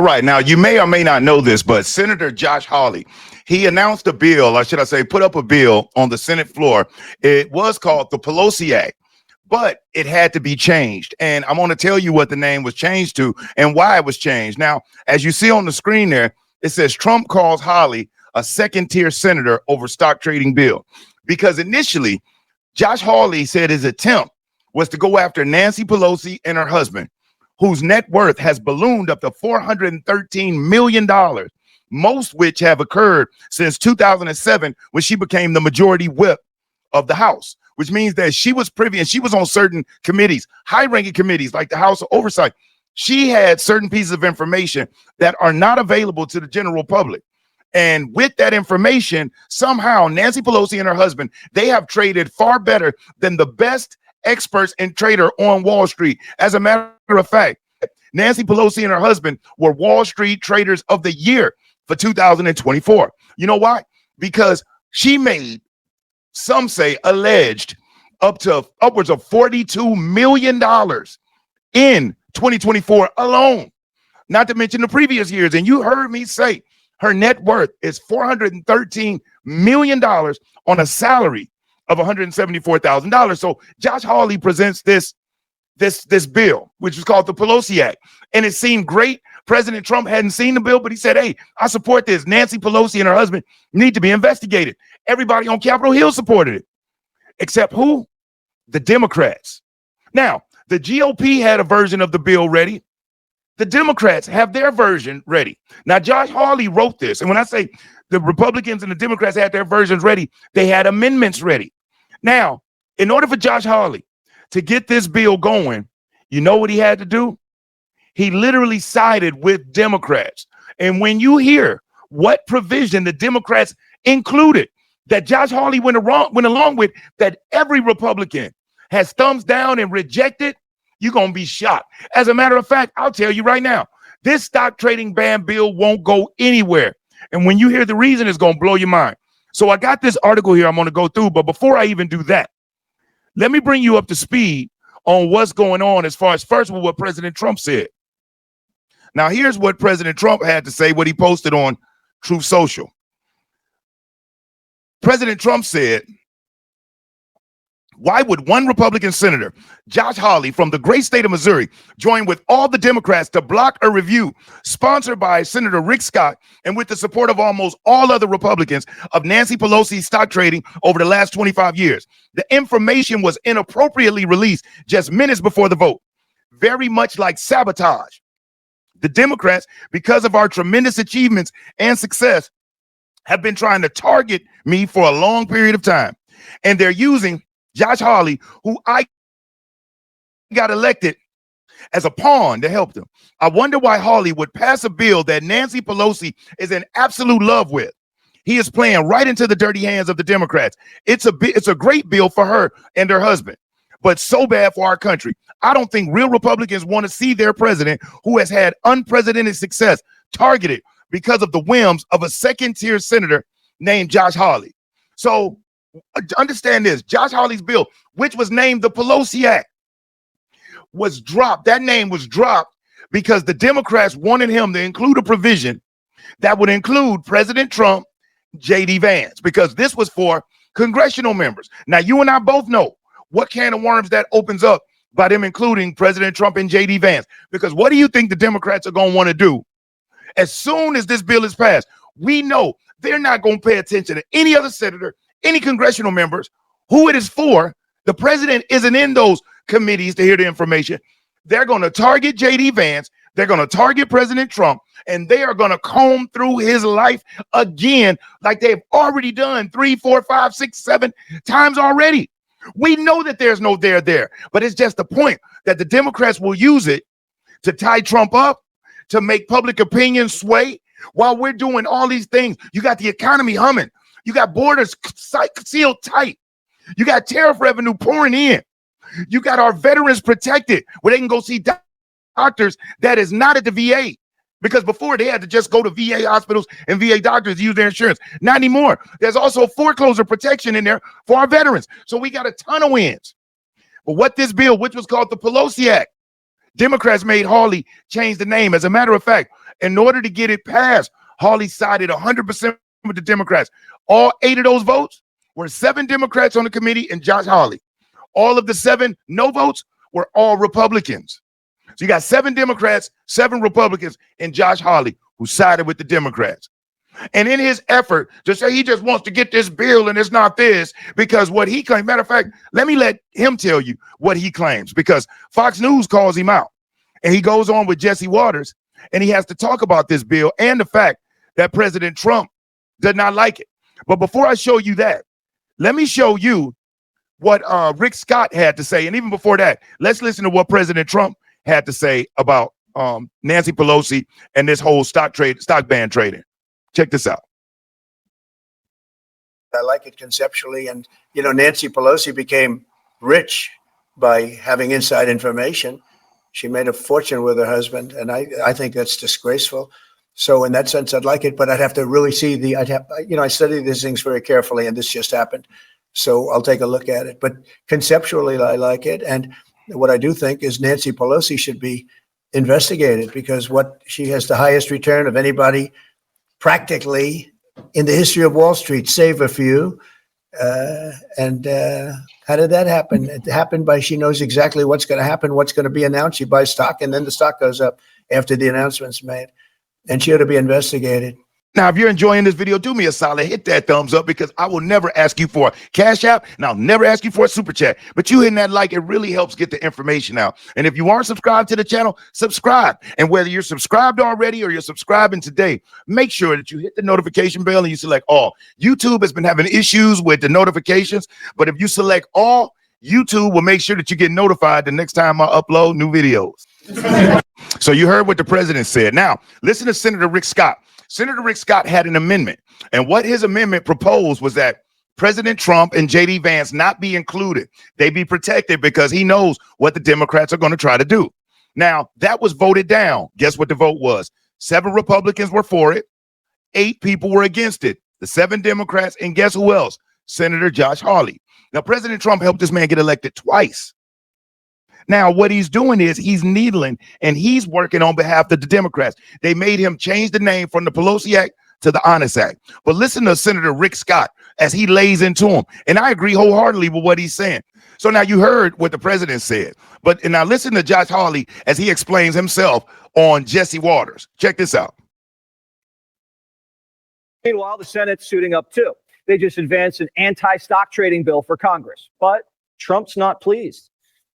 right. Now, you may or may not know this, but Senator Josh Hawley, he announced a bill, or should I say, put up a bill on the Senate floor. It was called the Pelosi Act, but it had to be changed. And I'm going to tell you what the name was changed to and why it was changed. Now, as you see on the screen there, it says Trump calls Hawley a second-tier senator over stock trading bill. Because initially, Josh Hawley said his attempt was to go after Nancy Pelosi and her husband, whose net worth has ballooned up to $413 million, most which have occurred since 2007 when she became the majority whip of the House, which means that she was privy and she was on certain committees, high-ranking committees like the House of Oversight. She had certain pieces of information that are not available to the general public. And with that information, somehow Nancy Pelosi and her husband, they have traded far better than the best experts and trader on Wall Street. As a matter of fact, Nancy Pelosi and her husband were Wall Street Traders of the Year for 2024. You know why? Because she made, some say alleged, upwards of $42 million in 2024 alone, not to mention the previous years. And you heard me say her net worth is $413 million on a salary of $174,000. So Josh Hawley presents this bill, which is called the Pelosi Act. And it seemed great. President Trump hadn't seen the bill, but he said, hey, I support this. Nancy Pelosi and her husband need to be investigated. Everybody on Capitol Hill supported it. Except who? The Democrats. Now, the GOP had a version of the bill ready. The Democrats have their version ready. Now, Josh Hawley wrote this. And when I say the Republicans and the Democrats had their versions ready, they had amendments ready. Now, in order for Josh Hawley to get this bill going, you know what he had to do? He literally sided with Democrats. And when you hear what provision the Democrats included that Josh Hawley went along with, that every Republican has thumbs down and rejected, you're going to be shocked. As a matter of fact, I'll tell you right now, this stock trading ban bill won't go anywhere. And when you hear the reason, it's going to blow your mind. So I got this article here I'm going to go through. But before I even do that, let me bring you up to speed on what's going on as far as first of all, what President Trump said. Now, here's what President Trump had to say, what he posted on Truth Social. President Trump said, why would one Republican senator, Josh Hawley from the great state of Missouri, join with all the Democrats to block a review sponsored by Senator Rick Scott and with the support of almost all other Republicans of Nancy Pelosi's stock trading over the last 25 years? The information was inappropriately released just minutes before the vote, very much like sabotage. The Democrats, because of our tremendous achievements and success, have been trying to target me for a long period of time. And they're using Josh Hawley, who I got elected, as a pawn to help them. I wonder why Hawley would pass a bill that Nancy Pelosi is in absolute love with. He is playing right into the dirty hands of the Democrats. It's a great bill for her and her husband, but so bad for our country. I don't think real Republicans want to see their president, who has had unprecedented success, targeted because of the whims of a second-tier senator named Josh Hawley. So understand this, Josh Hawley's bill, which was named the Pelosi Act, was dropped. That name was dropped because the Democrats wanted him to include a provision that would include President Trump, J.D. Vance, because this was for congressional members. Now, you and I both know what can of worms that opens up by them including President Trump and J.D. Vance, because what do you think the Democrats are going to want to do? As soon as this bill is passed, we know they're not going to pay attention to any other senator, any congressional members, who it is for. The president isn't in those committees to hear the information. They're going to target J.D. Vance. They're going to target President Trump, and they are going to comb through his life again, like they've already done 3, 4, 5, 6, 7 times already. We know that there's no there, but it's just the point that the Democrats will use it to tie Trump up, to make public opinion sway while we're doing all these things. You got the economy humming. You got borders sealed tight. You got tariff revenue pouring in. You got our veterans protected where they can go see doctors that is not at the VA. Because before they had to just go to VA hospitals and VA doctors to use their insurance. Not anymore. There's also foreclosure protection in there for our veterans. So we got a ton of wins. But what this bill, which was called the Pelosi Act, Democrats made Hawley change the name. As a matter of fact, in order to get it passed, Hawley sided 100% with the Democrats. All 8 of those votes were 7 Democrats on the committee and Josh Hawley. All of the 7 no votes were all Republicans. So you got 7 Democrats, 7 Republicans, and Josh Hawley, who sided with the Democrats. And in his effort to say he just wants to get this bill and it's not this, because what he claims, matter of fact, let me let him tell you what he claims, because Fox News calls him out. And he goes on with Jesse Waters, and he has to talk about this bill and the fact that President Trump did not like it. But before I show you that, let me show you what Rick Scott had to say. And even before that, let's listen to what President Trump had to say about Nancy Pelosi and this whole stock ban trading. Check this out. I like it conceptually. And, you know, Nancy Pelosi became rich by having inside information. She made a fortune with her husband. And I think that's disgraceful. So in that sense, I'd like it, but I'd have to really see I study these things very carefully, and this just happened. So I'll take a look at it. But conceptually, I like it. And what I do think is Nancy Pelosi should be investigated, because she has the highest return of anybody practically in the history of Wall Street, save a few. How did that happen? It happened by she knows exactly what's going to happen, what's going to be announced. She buys stock, and then the stock goes up after the announcement's made. And she ought to be investigated. Now, if you're enjoying this video, do me a solid, hit that thumbs up, because I will never ask you for a Cash App, and I'll never ask you for a Super Chat. But you hitting that like, it really helps get the information out. And if you aren't subscribed to the channel, subscribe. And whether you're subscribed already or you're subscribing today, make sure that you hit the notification bell and you select all. YouTube has been having issues with the notifications, but if you select all, YouTube will make sure that you get notified the next time I upload new videos. So you heard what the president said. Now, listen to Senator Rick Scott. Senator Rick Scott had an amendment, and what his amendment proposed was that President Trump and J.D. Vance not be included. They be protected, because he knows what the Democrats are going to try to do. Now, that was voted down. Guess what the vote was? 7 Republicans were for it. 8 people were against it. The 7 Democrats, and guess who else? Senator Josh Hawley. Now, President Trump helped this man get elected twice. Now, what he's doing is he's needling, and he's working on behalf of the Democrats. They made him change the name from the Pelosi Act to the Honest Act. But listen to Senator Rick Scott as he lays into him. And I agree wholeheartedly with what he's saying. So now you heard what the president said. But now listen to Josh Hawley as he explains himself on Jesse Waters. Check this out. Meanwhile, the Senate's suiting up too. They just advanced an anti-stock trading bill for Congress. But Trump's not pleased.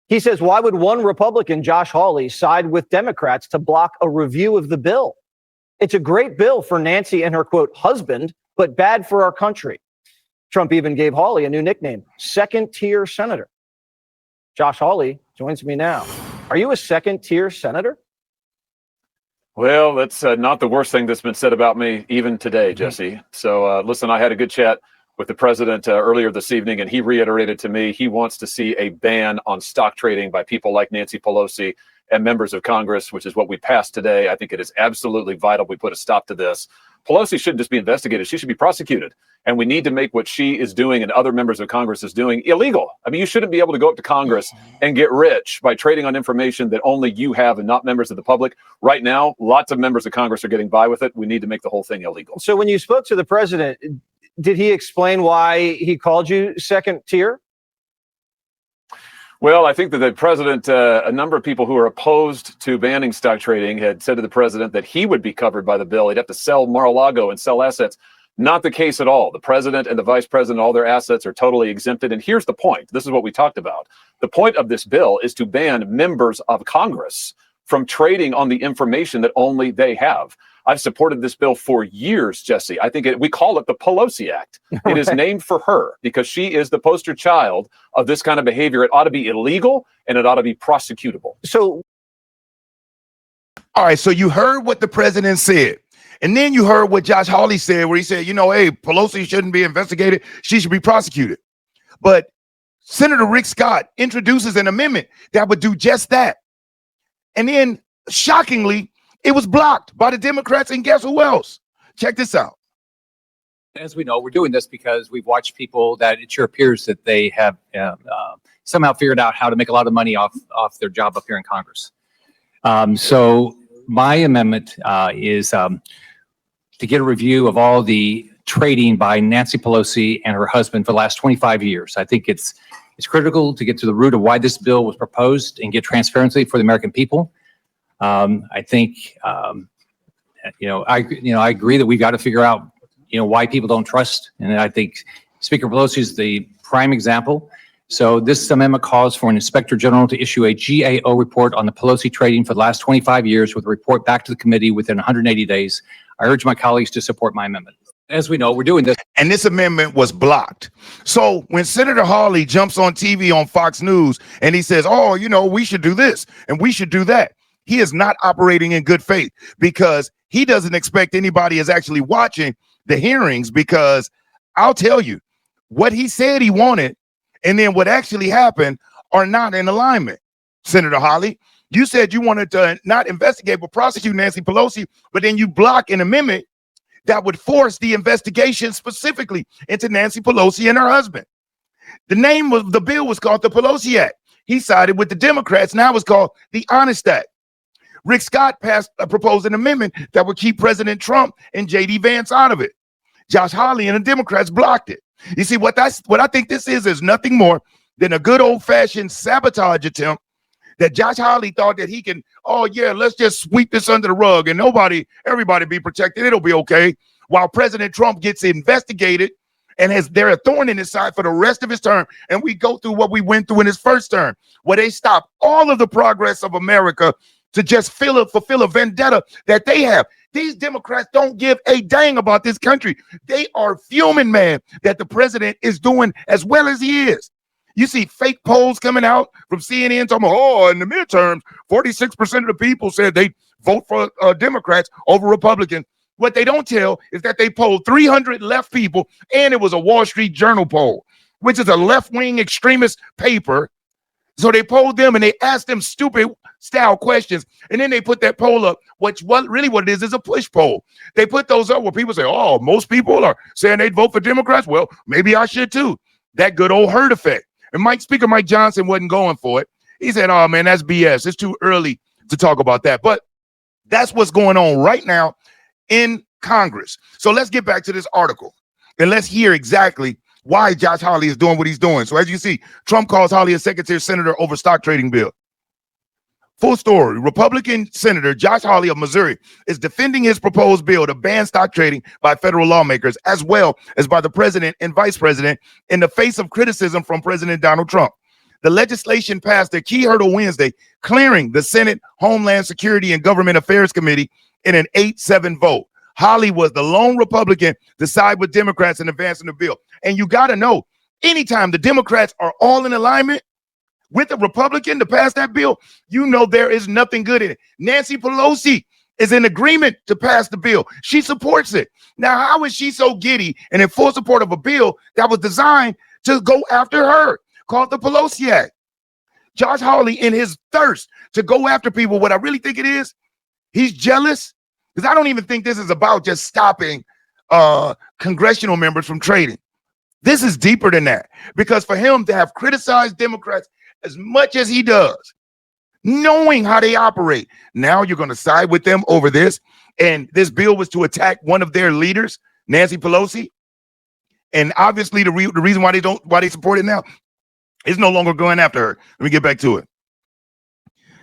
He says, why would one Republican, Josh Hawley, side with Democrats to block a review of the bill? It's a great bill for Nancy and her, quote, husband, but bad for our country. Trump even gave Hawley a new nickname, second-tier senator. Josh Hawley joins me now. Are you a second-tier senator? Well, that's not the worst thing that's been said about me even today, Jesse. So listen, I had a good chat with the president earlier this evening, and he reiterated to me he wants to see a ban on stock trading by people like Nancy Pelosi and members of Congress, which is what we passed today. I think it is absolutely vital we put a stop to this. Pelosi shouldn't just be investigated. She should be prosecuted. And we need to make what she is doing and other members of Congress is doing illegal. I mean, you shouldn't be able to go up to Congress and get rich by trading on information that only you have and not members of the public. Right now, lots of members of Congress are getting by with it. We need to make the whole thing illegal. So when you spoke to the president, did he explain why he called you second tier? Well, I think that the president, a number of people who are opposed to banning stock trading had said to the president that he would be covered by the bill. He'd have to sell Mar-a-Lago and sell assets. Not the case at all. The president and the vice president, all their assets are totally exempted. And here's the point. This is what we talked about. The point of this bill is to ban members of Congress from trading on the information that only they have. I've supported this bill for years, Jesse. I think we call it the Pelosi Act. It is named for her because she is the poster child of this kind of behavior. It ought to be illegal and it ought to be prosecutable. So, all right, so you heard what the president said. And then you heard what Josh Hawley said, where he said, you know, hey, Pelosi shouldn't be investigated. She should be prosecuted. But Senator Rick Scott introduces an amendment that would do just that. And then, shockingly, it was blocked by the Democrats, and guess who else? Check this out. As we know, we're doing this because we've watched people that it sure appears that they have somehow figured out how to make a lot of money off their job up here in Congress. So my amendment is to get a review of all the trading by Nancy Pelosi and her husband for the last 25 years. I think it's critical to get to the root of why this bill was proposed and get transparency for the American people. I think, I agree that we've got to figure out, why people don't trust. And I think Speaker Pelosi is the prime example. So this amendment calls for an inspector general to issue a GAO report on the Pelosi trading for the last 25 years with a report back to the committee within 180 days. I urge my colleagues to support my amendment. As we know, we're doing this. And this amendment was blocked. So when Senator Hawley jumps on TV on Fox News and he says, oh, we should do this and we should do that, he is not operating in good faith because he doesn't expect anybody is actually watching the hearings, because I'll tell you what he said he wanted and then what actually happened are not in alignment. Senator Hawley, you said you wanted to not investigate but prosecute Nancy Pelosi, but then you block an amendment that would force the investigation specifically into Nancy Pelosi and her husband. The name of the bill was called the Pelosi Act. He sided with the Democrats. Now it's called the Honest Act. Rick Scott proposed an amendment that would keep President Trump and J.D. Vance out of it. Josh Hawley and the Democrats blocked it. You see, what I think this is nothing more than a good old-fashioned sabotage attempt that Josh Hawley thought that he can, let's just sweep this under the rug and everybody be protected. It'll be okay. While President Trump gets investigated and they're a thorn in his side for the rest of his term. And we go through what we went through in his first term, where they stop all of the progress of America to just fulfill a vendetta that they have. These Democrats don't give a dang about this country. They are fuming, man, that the president is doing as well as he is. You see fake polls coming out from CNN talking about, in the midterms, 46% of the people said they vote for Democrats over Republicans. What they don't tell is that they polled 300 left people, and it was a Wall Street Journal poll, which is a left-wing extremist paper. So they polled them and they asked them stupid style questions. And then they put that poll up, what it is a push poll. They put those up where people say, most people are saying they'd vote for Democrats. Well, maybe I should too. That good old herd effect. And Speaker Mike Johnson wasn't going for it. He said, oh man, that's BS. It's too early to talk about that. But that's what's going on right now in Congress. So let's get back to this article and let's hear exactly why Josh Hawley is doing what he's doing. So as you see, Trump calls Hawley a secretary senator over stock trading bill. Full story. Republican Senator Josh Hawley of Missouri is defending his proposed bill to ban stock trading by federal lawmakers, as well as by the president and vice president, in the face of criticism from President Donald Trump. The legislation passed a key hurdle Wednesday, clearing the Senate Homeland Security and Government Affairs Committee in an 8-7 vote. Hawley was the lone Republican to side with Democrats in advancing the bill. And you got to know, anytime the Democrats are all in alignment with a Republican to pass that bill, there is nothing good in it. Nancy Pelosi is in agreement to pass the bill. She supports it. Now, how is she so giddy and in full support of a bill that was designed to go after her, called the Pelosi Act? Josh Hawley, in his thirst to go after people, what I really think it is, he's jealous, because I don't even think this is about just stopping congressional members from trading. This is deeper than that, because for him to have criticized Democrats as much as he does, knowing how they operate, now you're going to side with them over this. And this bill was to attack one of their leaders, Nancy Pelosi. And obviously the reason why they support it now is no longer going after her. Let me get back to it.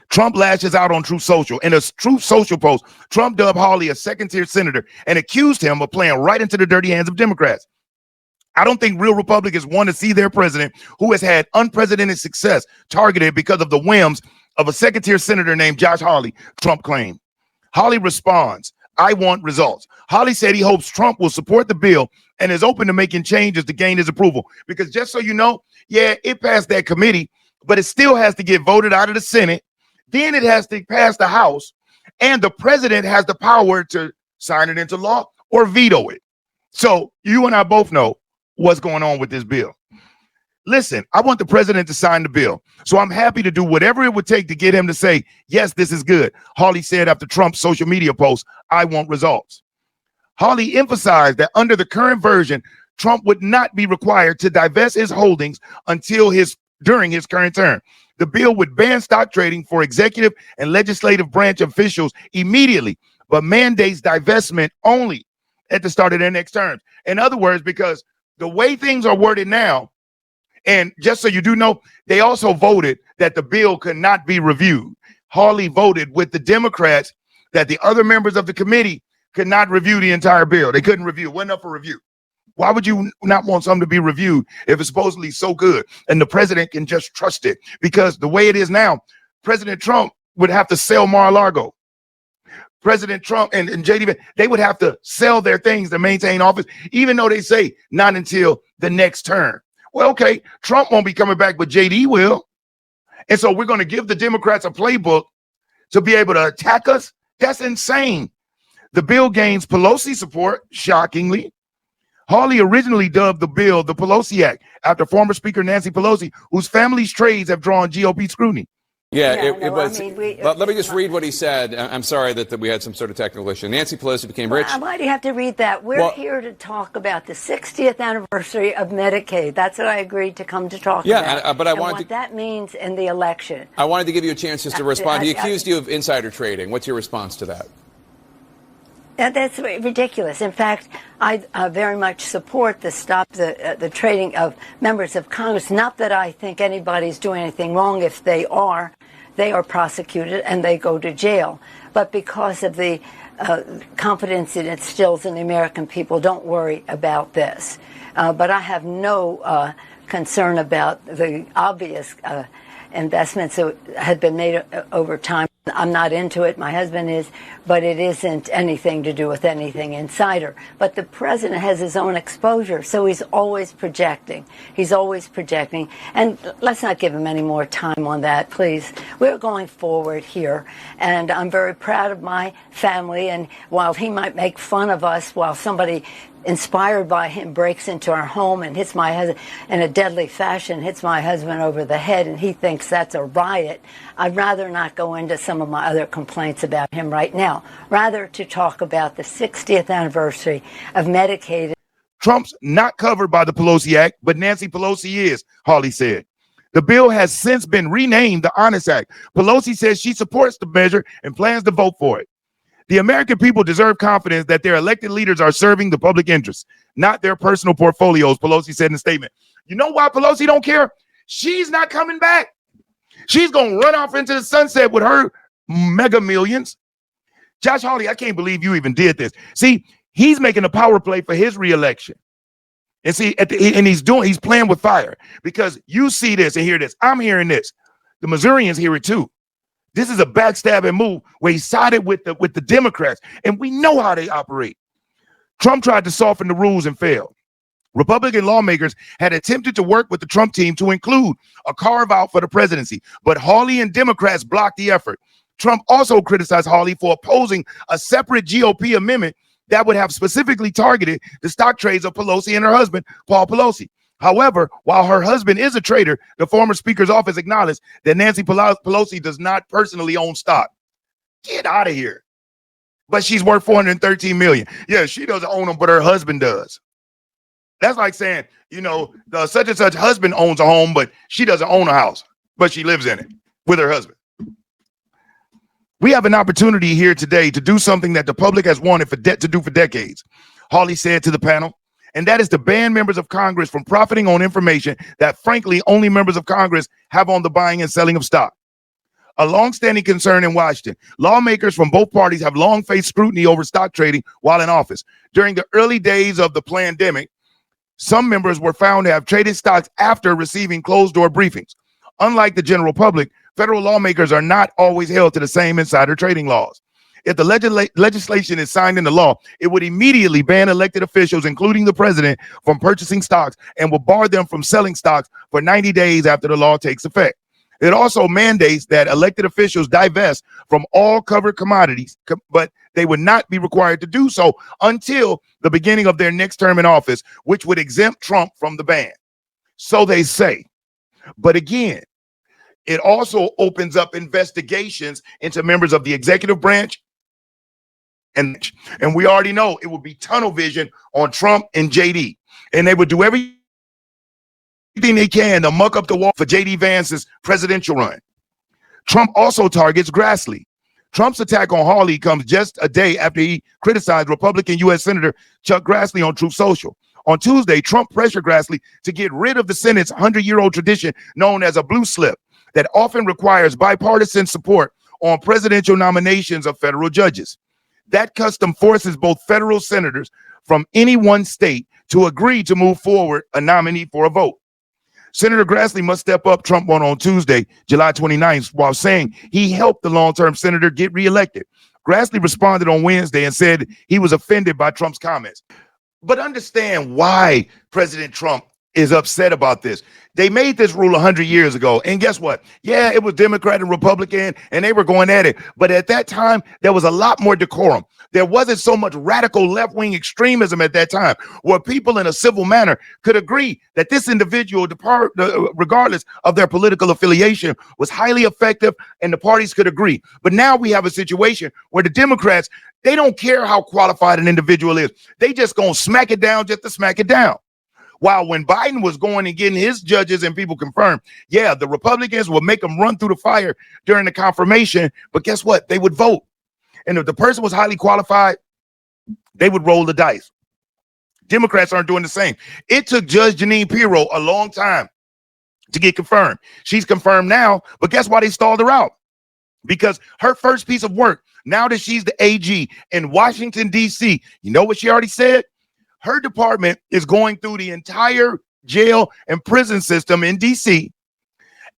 Trump lashes out on Truth Social. In a Truth Social post, Trump dubbed Hawley a second-tier senator and accused him of playing right into the dirty hands of Democrats. I don't think real Republicans want to see their president, who has had unprecedented success, targeted because of the whims of a second-tier senator named Josh Hawley, Trump claimed. Hawley responds, I want results. Hawley said he hopes Trump will support the bill and is open to making changes to gain his approval. Because just so you know, it passed that committee, but it still has to get voted out of the Senate. Then it has to pass the House, and the president has the power to sign it into law or veto it. So you and I both know what's going on with this bill. Listen, I want the president to sign the bill, so I'm happy to do whatever it would take to get him to say, yes, this is good. Hawley said after Trump's social media post, I want results. Hawley emphasized that under the current version, Trump would not be required to divest his holdings during his current term. The bill would ban stock trading for executive and legislative branch officials immediately, but mandates divestment only at the start of their next terms. In other words, because the way things are worded now, and just so you do know, they also voted that the bill could not be reviewed. Hawley voted with the Democrats that the other members of the committee could not review the entire bill. They couldn't review, wasn't up for review. Why would you not want something to be reviewed if it's supposedly so good and the president can just trust it? Because the way it is now, President Trump would have to sell Mar-a-Lago. President Trump and JD, they would have to sell their things to maintain office, even though they say not until the next term. Well, okay, Trump won't be coming back, but JD will. And so we're going to give the Democrats a playbook to be able to attack us. That's insane. The bill gains Pelosi support, shockingly. Hawley originally dubbed the bill the Pelosi Act after former Speaker Nancy Pelosi, whose family's trades have drawn GOP scrutiny. Yeah, it was. Let me just read what he said. I'm sorry that we had some sort of technical issue. Nancy Pelosi became rich. Why do you have to read that? We're here to talk about the 60th anniversary of Medicaid. That's what I agreed to come to talk about. Yeah, but I and wanted what to, that means in the election. I wanted to give you a chance just to respond. He accused you of insider trading. What's your response to that? That's ridiculous. In fact, I very much support the stop the trading of members of Congress. Not that I think anybody's doing anything wrong. If they are prosecuted and they go to jail. But because of the confidence it instills in the American people, don't worry about this. But I have no concern about the obvious investments that had been made over time. I'm not into it. My husband is, but it isn't anything to do with anything insider. But the president has his own exposure, so he's always projecting. He's always projecting. And let's not give him any more time on that, please. We're going forward here, and I'm very proud of my family. And while he might make fun of us, while somebody inspired by him breaks into our home and hits my husband in a deadly fashion, hits my husband over the head, and he thinks that's a riot, I'd rather not go into some of my other complaints about him right now, rather to talk about the 60th anniversary of Medicaid. Trump's not covered by the Pelosi Act, but Nancy Pelosi is, Hawley said. The bill has since been renamed the Honest Act. Pelosi says she supports the measure and plans to vote for it. The American people deserve confidence that their elected leaders are serving the public interest, not their personal portfolios, Pelosi said in a statement. You know why Pelosi don't care? She's not coming back. She's going to run off into the sunset with her mega millions. Josh Hawley, I can't believe you even did this. See, he's making a power play for his reelection. And see, he's playing with fire because you see this and hear this. I'm hearing this. The Missourians hear it too. This is a backstabbing move where he sided with the Democrats, and we know how they operate. Trump tried to soften the rules and failed. Republican lawmakers had attempted to work with the Trump team to include a carve-out for the presidency, but Hawley and Democrats blocked the effort. Trump also criticized Hawley for opposing a separate GOP amendment that would have specifically targeted the stock trades of Pelosi and her husband, Paul Pelosi. However, while her husband is a trader, the former Speaker's office acknowledged that Nancy Pelosi does not personally own stock. Get out of here. But she's worth $413 million. Yeah, she doesn't own them, but her husband does. That's like saying, you know, the such and such husband owns a home, but she doesn't own a house, but she lives in it with her husband. We have an opportunity here today to do something that the public has wanted to do for decades, Hawley said to the panel. And that is to ban members of Congress from profiting on information that, frankly, only members of Congress have on the buying and selling of stock. A longstanding concern in Washington, lawmakers from both parties have long faced scrutiny over stock trading while in office. During the early days of the pandemic, some members were found to have traded stocks after receiving closed-door briefings. Unlike the general public, federal lawmakers are not always held to the same insider trading laws. If the legislation is signed into law, it would immediately ban elected officials, including the president, from purchasing stocks and will bar them from selling stocks for 90 days after the law takes effect. It also mandates that elected officials divest from all covered commodities, but they would not be required to do so until the beginning of their next term in office, which would exempt Trump from the ban. So they say. But again, it also opens up investigations into members of the executive branch. And we already know it would be tunnel vision on Trump and JD. And they would do everything everything they can to muck up the wall for J.D. Vance's presidential run. Trump also targets Grassley. Trump's attack on Hawley comes just a day after he criticized Republican U.S. Senator Chuck Grassley on Truth Social. On Tuesday, Trump pressured Grassley to get rid of the Senate's 100-year-old tradition known as a blue slip that often requires bipartisan support on presidential nominations of federal judges. That custom forces both federal senators from any one state to agree to move forward a nominee for a vote. Senator Grassley must step up, Trump won on Tuesday, July 29th, while saying he helped the long-term senator get reelected. Grassley responded on Wednesday and said he was offended by Trump's comments. But understand why President Trump is upset about this. They made this rule 100 years ago. And guess what? Yeah, it was Democrat and Republican, and they were going at it. But at that time, there was a lot more decorum. There wasn't so much radical left-wing extremism at that time, where people in a civil manner could agree that this individual, regardless of their political affiliation, was highly effective, and the parties could agree. But now we have a situation where the Democrats, they don't care how qualified an individual is. They just gonna smack it down just to smack it down. While when Biden was going and getting his judges and people confirmed, yeah, the Republicans would make them run through the fire during the confirmation, but guess what? They would vote. And if the person was highly qualified, they would roll the dice. Democrats aren't doing the same. It took Judge Jeanine Pirro a long time to get confirmed. She's confirmed now, but guess why they stalled her out? Because her first piece of work, now that she's the AG in Washington, D.C., you know what she already said? Her department is going through the entire jail and prison system in D.C.,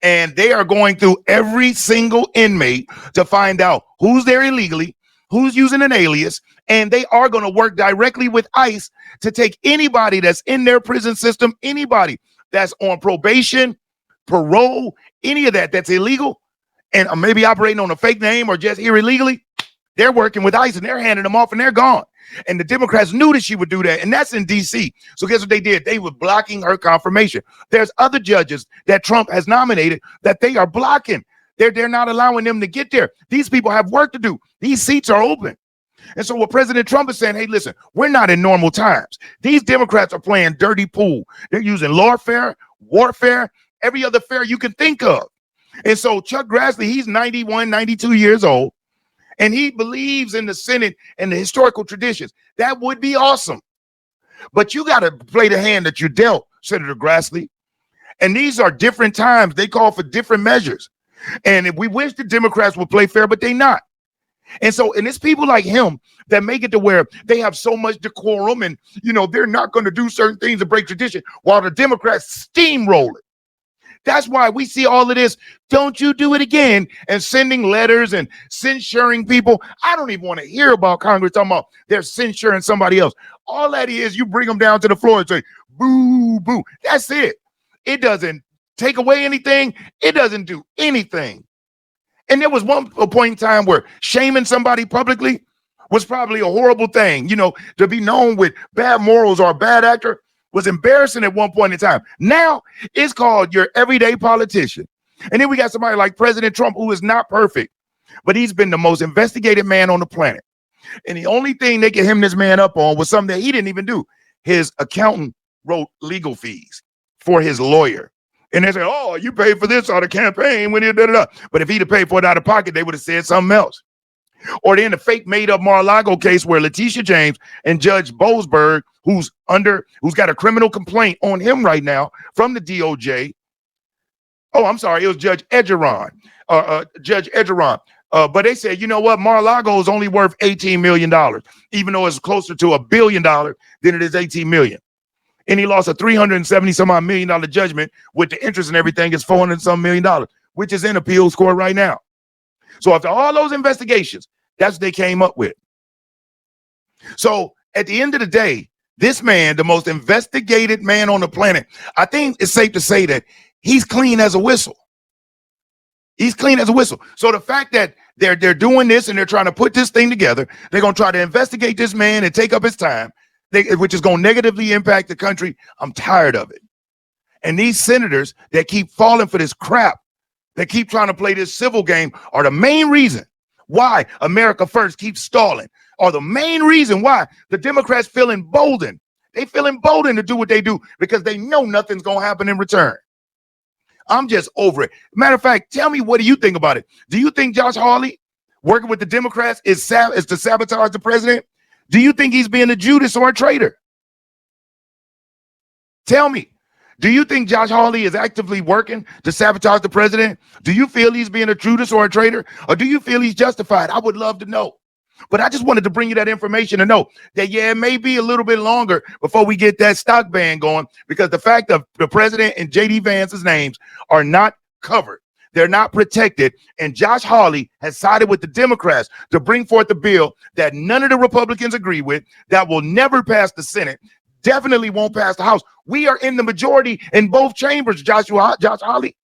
and they are going through every single inmate to find out who's there illegally, who's using an alias, and they are going to work directly with ICE to take anybody that's in their prison system, anybody that's on probation, parole, any of that that's illegal, and maybe operating on a fake name or just here illegally. They're working with ICE and they're handing them off and they're gone. And the Democrats knew that she would do that. And that's in D.C. So guess what they did? They were blocking her confirmation. There's other judges that Trump has nominated that they are blocking. They're not allowing them to get there. These people have work to do. These seats are open. And so what President Trump is saying, hey, listen, we're not in normal times. These Democrats are playing dirty pool. They're using lawfare, warfare, every other fare you can think of. And so Chuck Grassley, he's 91, 92 years old. And he believes in the Senate and the historical traditions. That would be awesome. But you got to play the hand that you dealt, Senator Grassley. And these are different times. They call for different measures. And if we wish the Democrats would play fair, but they not. And so, and it's people like him that make it to where they have so much decorum and, you know, they're not going to do certain things to break tradition while the Democrats steamroll it. That's why we see all of this. Don't you do it again, and sending letters and censuring people. I don't even want to hear about Congress talking about they're censuring somebody else. All that is, you bring them down to the floor and say, boo, boo. That's it. It doesn't take away anything. It doesn't do anything. And there was a point in time where shaming somebody publicly was probably a horrible thing. You know, to be known with bad morals or a bad actor was embarrassing at one point in time. Now it's called your everyday politician. And then we got somebody like President Trump, who is not perfect, but he's been the most investigated man on the planet. And the only thing they could hem this man up on was something that he didn't even do. His accountant wrote legal fees for his lawyer. And they say, oh, you paid for this on the campaign when you da-da-da. But if he'd have paid for it out of pocket, they would have said something else. Or then the fake made-up Mar-a-Lago case where Letitia James and Judge Boasberg, who's got a criminal complaint on him right now from the DOJ. Oh, I'm sorry, it was Judge Edgeron. But they said, you know what, Mar-a-Lago is only worth $18 million, even though it's closer to $1 billion than it is $18 million. And he lost a $370-some-odd million judgment with the interest and everything is $400-some million, which is in appeals court right now. So after all those investigations, that's what they came up with. So at the end of the day, this man, the most investigated man on the planet, I think it's safe to say that he's clean as a whistle. He's clean as a whistle. So the fact that they're doing this and they're trying to put this thing together, they're going to try to investigate this man and take up his time, which is going to negatively impact the country. I'm tired of it. And these senators that keep falling for this crap, that keep trying to play this civil game, are the main reason why America First keeps stalling, or the main reason why the Democrats feel emboldened. They feel emboldened to do what they do because they know nothing's going to happen in return. I'm just over it. Matter of fact, tell me, what do you think about it? Do you think Josh Hawley working with the Democrats is to sabotage the president? Do you think he's being a Judas or a traitor? Tell me. Do you think Josh Hawley is actively working to sabotage the president? Do you feel he's being a Judas or a traitor? Or do you feel he's justified? I would love to know. But I just wanted to bring you that information to know that, yeah, it may be a little bit longer before we get that stock ban going, because the fact of the president and J.D. Vance's names are not covered. They're not protected. And Josh Hawley has sided with the Democrats to bring forth a bill that none of the Republicans agree with, that will never pass the Senate, definitely won't pass the House. We are in the majority in both chambers, Josh Hawley.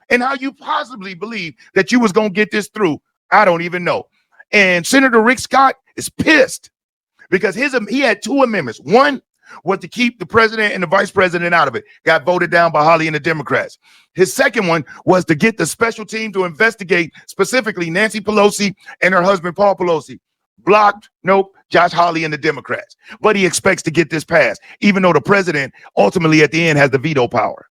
And how you possibly believe that you was going to get this through, I don't even know. And Senator Rick Scott is pissed because he had two amendments. One was to keep the president and the vice president out of it. Got voted down by Hawley and the Democrats. His second one was to get the special team to investigate specifically Nancy Pelosi and her husband, Paul Pelosi. Blocked. Nope. Josh Hawley and the Democrats. But he expects to get this passed, even though the president ultimately at the end has the veto power.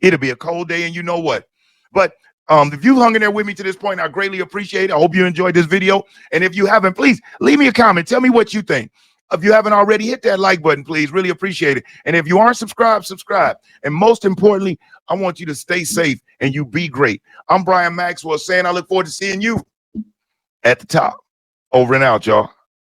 It'll be a cold day, and you know what? But if you've hung in there with me to this point, I greatly appreciate it. I hope you enjoyed this video. And if you haven't, please leave me a comment. Tell me what you think. If you haven't already, hit that like button, please. Really appreciate it. And if you aren't subscribed, subscribe. And most importantly, I want you to stay safe and you be great. I'm Brian Maxwell saying I look forward to seeing you at the top. Over and out, y'all.